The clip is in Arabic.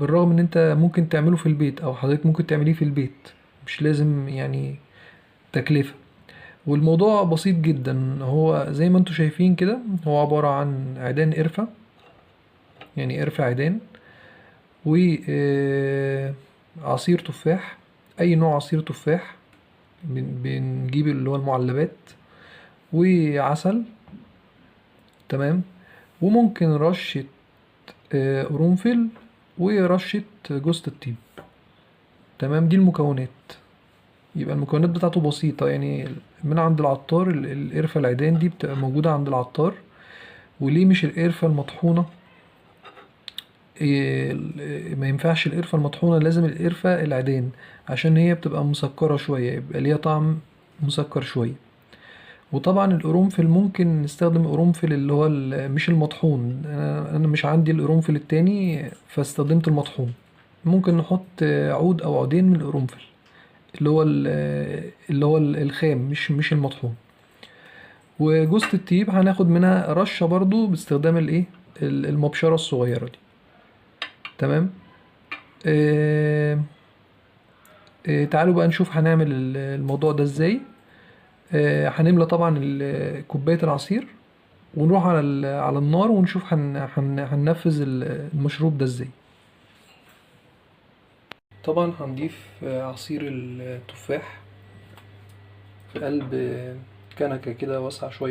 بالرغم ان انت ممكن تعمله في البيت او حضرتك ممكن تعمليه في البيت، مش لازم يعني تكلفة. والموضوع بسيط جدا، هو زي ما انتوا شايفين كده، هو عبارة عن عيدان قرفة، يعني قرفة عيدان، و عصير تفاح، اي نوع عصير تفاح، بنجيب اللي هو المعلبات، وعسل. تمام. وممكن رشة قرنفل، ورشة جوزة الطيب. تمام، دي المكونات. يبقى المكونات بتاعته بسيطة يعني، من عند العطار. القرفة العيدان دي بتبقى موجودة عند العطار. وليه مش القرفة المطحونة؟ ما ينفعش القرفة المطحونة، لازم القرفة العيدان، عشان هي بتبقى مسكرة شوية، يبقى ليها طعم مسكر شوية. وطبعا القرنفل ممكن نستخدم قرنفل اللي هو مش المطحون، انا مش عندي القرنفل التاني فاستخدمت المطحون. ممكن نحط عود او عودين من القرنفل، اللي هو الخام، مش المطحون. وجوزة الطيب هناخد منها رشة برضو باستخدام المبشرة الصغيرة دي. تمام. آه، تعالوا بقى نشوف هنعمل الموضوع ده ازاي. هنملى طبعا كوباية العصير، ونروح على النار، ونشوف هننفذ المشروب ده ازاي. طبعا هنضيف عصير التفاح في قلب كنكة كده واسعة شوية.